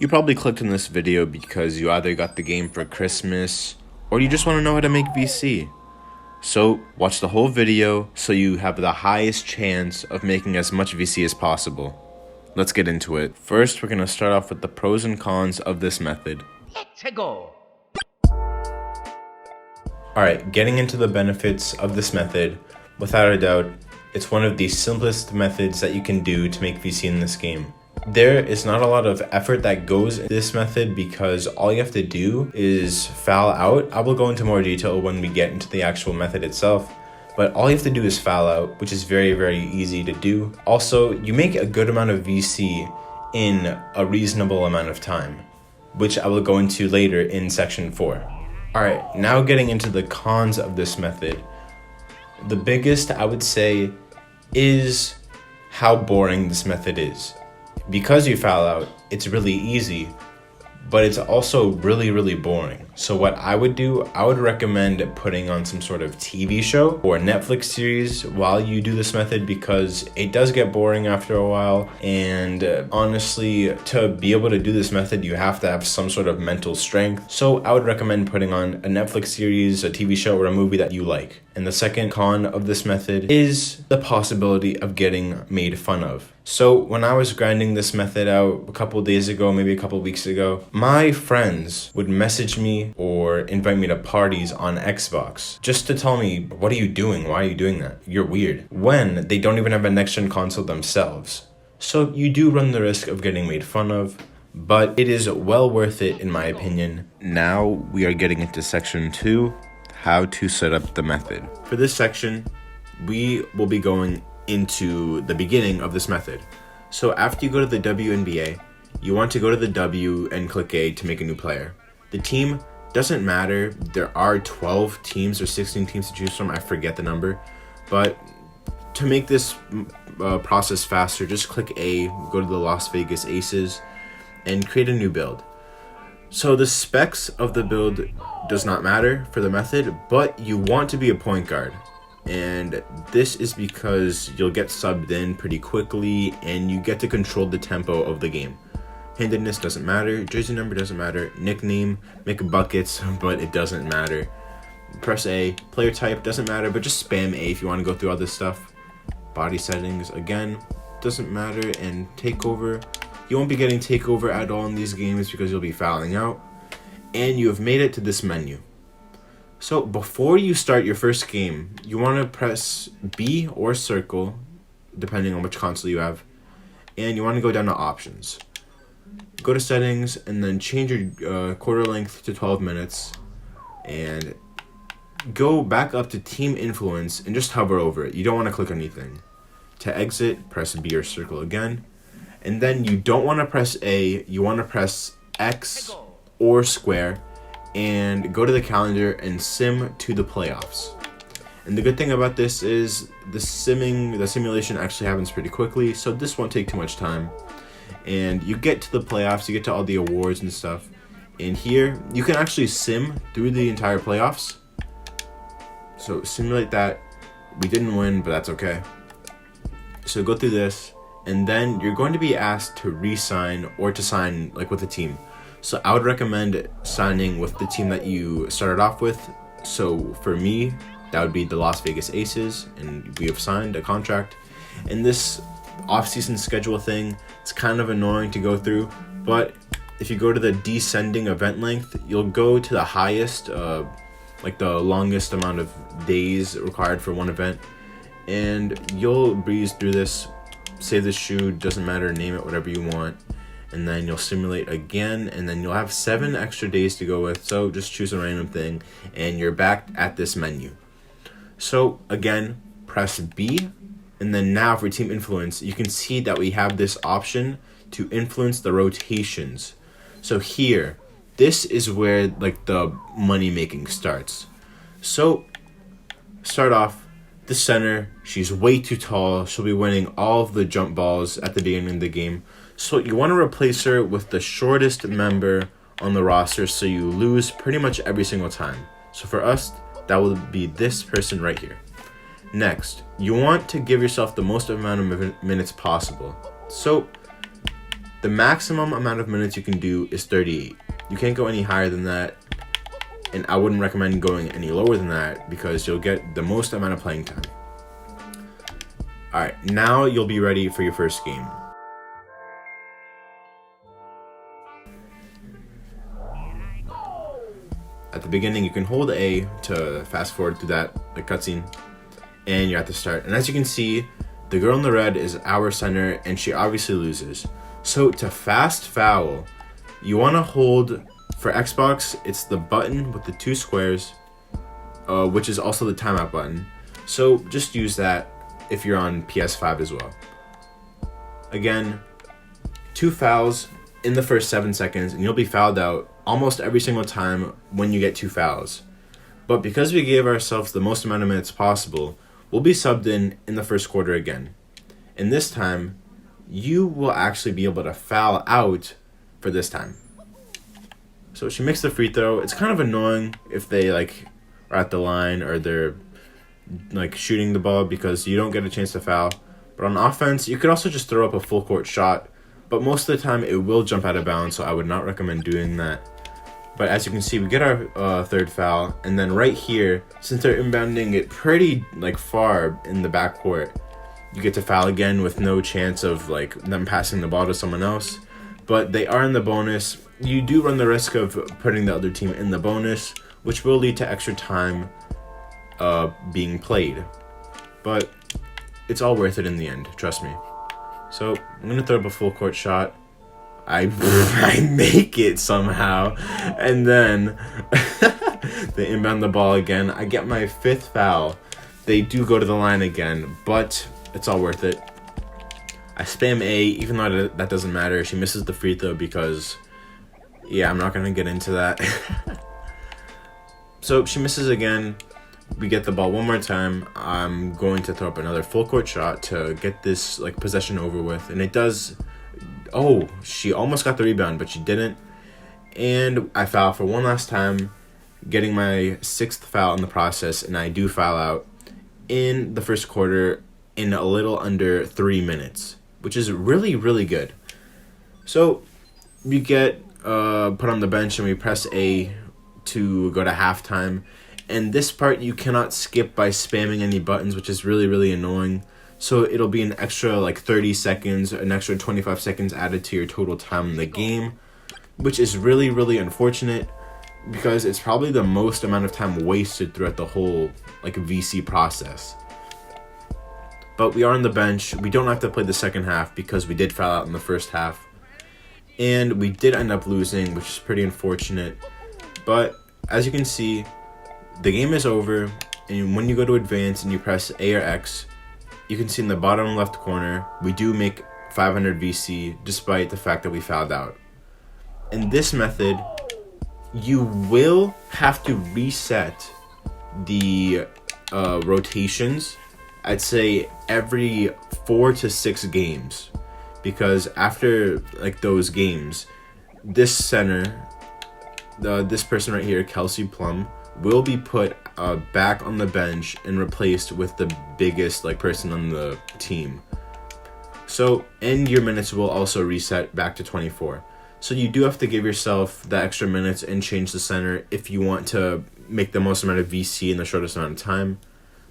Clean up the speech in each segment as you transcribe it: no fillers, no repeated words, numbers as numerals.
You probably clicked on this video because you either got the game for Christmas or you just want to know how to make VC. So watch the whole video so you have the highest chance of making as much VC as possible. Let's get into it. First, we're going to start off with the pros and cons of this method. Let's go. Alright, getting into the benefits of this method, without a doubt, it's one of the simplest methods that you can do to make VC in this game. There is not a lot of effort that goes in this method because all you have to do is foul out. I will go into more detail when we get into the actual method itself, but all you have to do is foul out, which is very, very easy to do. Also, you make a good amount of VC in a reasonable amount of time, which I will go into later in section 4. Alright, now getting into the cons of this method. The biggest, I would say, is how boring this method is. Because you foul out, it's really easy, but it's also really, really boring. So what I would do, I would recommend putting on some sort of TV show or Netflix series while you do this method because it does get boring after a while. And honestly, to be able to do this method, you have to have some sort of mental strength. So I would recommend putting on a Netflix series, a TV show, or a movie that you like. And the second con of this method is the possibility of getting made fun of. So when I was grinding this method out a couple days ago, maybe a couple weeks ago, my friends would message me or invite me to parties on Xbox just to tell me, what are you doing? Why are you doing that? You're weird. When they don't even have a next-gen console themselves. So you do run the risk of getting made fun of, but it is well worth it in my opinion. Now we are getting into section 2, how to set up the method. For this section, we will be going into the beginning of this method. So after you go to the WNBA, you want to go to the W and click A to make a new player. The team doesn't matter. There are 12 teams or 16 teams to choose from. I forget the number. But to make this process faster, just click A, go to the Las Vegas Aces, and create a new build. So the specs of the build does not matter for the method, but you want to be a point guard. And this is because you'll get subbed in pretty quickly and you get to control the tempo of the game. Handedness doesn't matter, jersey number doesn't matter, nickname, make buckets, but it doesn't matter. Press A, player type doesn't matter, but just spam A if you want to go through all this stuff. Body settings, again, doesn't matter. And takeover, you won't be getting takeover at all in these games because you'll be fouling out. And you have made it to this menu. So before you start your first game, you want to press B or circle, depending on which console you have, and you want to go down to options. Go to settings and then change your quarter length to 12 minutes and go back up to team influence and just hover over it. You don't want to click anything. To exit, press B or circle again. And then you don't want to press A, you want to press X or square and go to the calendar and sim to the playoffs. And the good thing about this is the simulation actually happens pretty quickly, so this won't take too much time. And you get to the playoffs, you get to all the awards and stuff. And here, you can actually sim through the entire playoffs. So simulate that. We didn't win, but that's okay. So go through this, and then you're going to be asked to re-sign or to sign like with a team. So I would recommend signing with the team that you started off with. So for me, that would be the Las Vegas Aces, and we have signed a contract. And this off-season schedule thing, it's kind of annoying to go through, but if you go to the descending event length, you'll go to the highest, like the longest amount of days required for one event, and you'll breeze through this. Save the shoe, doesn't matter, name it whatever you want. And then you'll simulate again, and then you'll have 7 extra days to go with, so just choose a random thing, and you're back at this menu. So again, press B, and then now for team influence, you can see that we have this option to influence the rotations. So here, this is where like the money making starts. So start off, the center, she's way too tall, she'll be winning all of the jump balls at the beginning of the game. So you want to replace her with the shortest member on the roster so you lose pretty much every single time. So for us, that will be this person right here. Next, you want to give yourself the most amount of minutes possible. So The maximum amount of minutes you can do is 38. You can't go any higher than that, and I wouldn't recommend going any lower than that because you'll get the most amount of playing time. Alright, now you'll be ready for your first game. At the beginning, you can hold A to fast forward through that cutscene, and you're at the start. And as you can see, the girl in the red is our center, and she obviously loses. So to fast foul, you want to hold, for Xbox, it's the button with the 2 squares, which is also the timeout button. So just use that if you're on PS5 as well. Again, 2 fouls in the first 7 seconds, and you'll be fouled out almost every single time when you get 2 fouls. But because we gave ourselves the most amount of minutes possible, we'll be subbed in the first quarter again. And this time, you will actually be able to foul out for this time. So she makes the free throw. It's kind of annoying if they are at the line or they're shooting the ball because you don't get a chance to foul. But on offense, you could also just throw up a full court shot, but most of the time it will jump out of bounds, so I would not recommend doing that. But as you can see, we get our third foul, and then right here, since they're inbounding it pretty far in the backcourt, you get to foul again with no chance of them passing the ball to someone else. But they are in the bonus. You do run the risk of putting the other team in the bonus, which will lead to extra time being played. But it's all worth it in the end, trust me. So I'm gonna throw up a full court shot. I make it somehow, and then they inbound the ball again. I get my 5th foul. They do go to the line again, but it's all worth it. I spam A, even though that doesn't matter. She misses the free throw because, yeah, I'm not gonna get into that. So she misses again. We get the ball one more time. I'm going to throw up another full court shot to get this possession over with, and it does. Oh, she almost got the rebound, but she didn't. And I foul for one last time, getting my 6th foul in the process, and I do foul out in the first quarter in a little under 3 minutes, which is really, really good. So we get put on the bench, and we press A to go to halftime. And this part you cannot skip by spamming any buttons, which is really, really annoying. So it'll be an extra 30 seconds, an extra 25 seconds added to your total time in the game, which is really, really unfortunate because it's probably the most amount of time wasted throughout the whole VC process. But we are on the bench. We don't have to play the second half because we did foul out in the first half. And we did end up losing, which is pretty unfortunate. But as you can see, the game is over, and when you go to advance and you press A or X, you can see in the bottom left corner, we do make 500 VC despite the fact that we fouled out. In this method, you will have to reset the rotations, I'd say every 4 to 6 games, because after those games, this center, this person right here, Kelsey Plum, will be put back on the bench and replaced with the biggest person on the team. So, and your minutes will also reset back to 24. So you do have to give yourself the extra minutes and change the center if you want to make the most amount of VC in the shortest amount of time.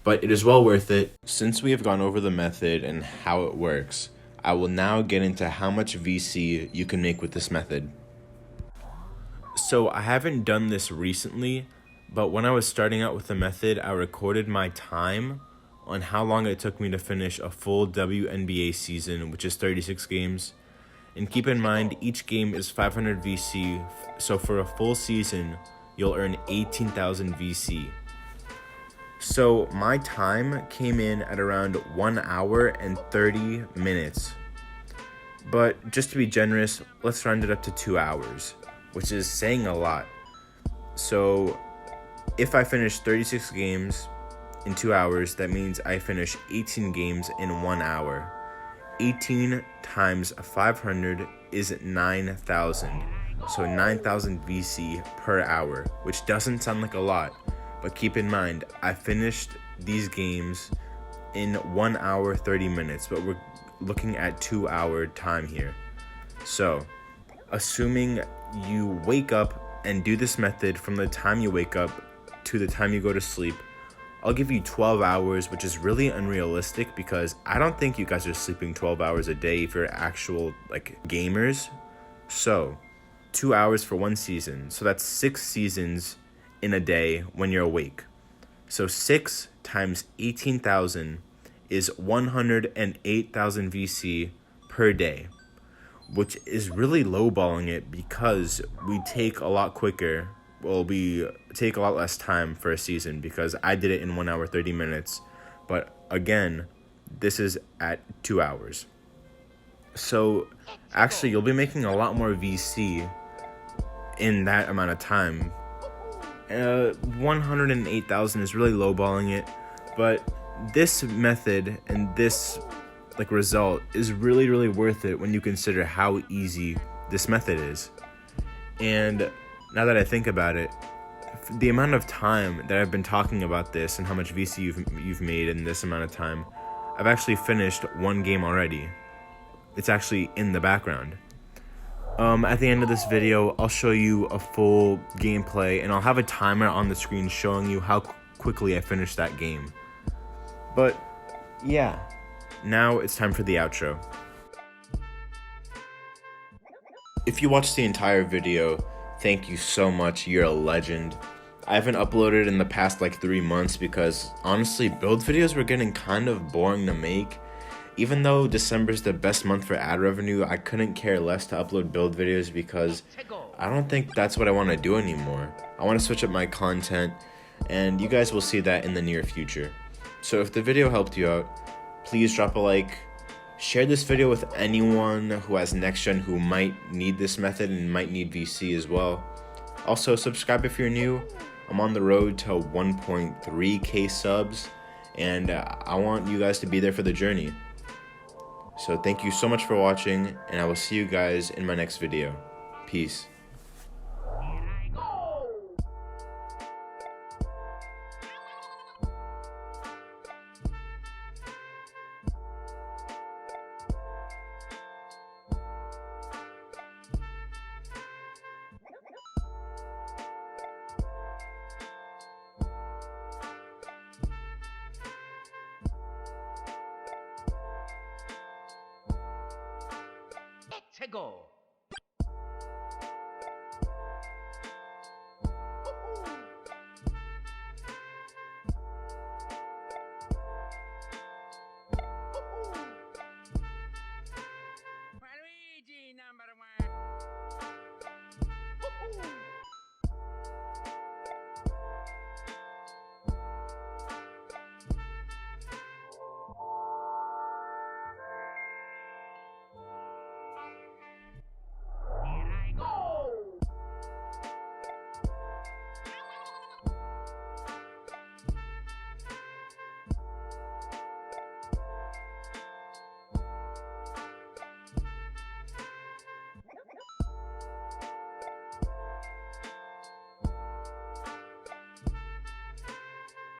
But it is well worth it. Since we have gone over the method and how it works, I will now get into how much VC you can make with this method. So I haven't done this recently, but when I was starting out with the method, I recorded my time on how long it took me to finish a full WNBA season, which is 36 games. And keep in mind, each game is 500 VC, so for a full season, you'll earn 18,000 VC. So my time came in at around 1 hour and 30 minutes. But just to be generous, let's round it up to 2 hours, which is saying a lot. So if I finish 36 games in 2 hours, that means I finish 18 games in 1 hour. 18 times 500 is 9,000. So 9,000 VC per hour, which doesn't sound like a lot, but keep in mind, I finished these games in 1 hour 30 minutes, but we're looking at 2 hour time here. So, assuming you wake up and do this method from the time you wake up to the time you go to sleep, I'll give you 12 hours, which is really unrealistic because I don't think you guys are sleeping 12 hours a day if you're actual like gamers. So 2 hours for one season, so that's 6 seasons in a day when you're awake. So 6 times 18,000 is 108,000 VC per day, which is really lowballing it because we take a lot quicker. Well, we take a lot less time for a season because I did it in 1 hour 30 minutes, but again, this is at 2 hours. So actually you'll be making a lot more VC in that amount of time. 108,000 is really lowballing it, but this method and this like result is really worth it when you consider how easy this method is. And now that I think about it, the amount of time that I've been talking about this and how much VC you've made in this amount of time, I've actually finished one game already. It's actually in the background. At the end of this video, I'll show you a full gameplay and I'll have a timer on the screen showing you how quickly I finished that game. But yeah, now it's time for the outro. If you watched the entire video, thank you so much, you're a legend. I haven't uploaded in the past like 3 months because honestly build videos were getting kind of boring to make. Even though December's the best month for ad revenue, I couldn't care less to upload build videos because I don't think that's what I want to do anymore. I want to switch up my content and you guys will see that in the near future. So if the video helped you out, please drop a like, share this video with anyone who has next gen who might need this method and might need VC as well. Also subscribe if you're new. I'm on the road to 1.3k subs and I want you guys to be there for the journey. So thank you so much for watching and I will see you guys in my next video. Peace. Let's go.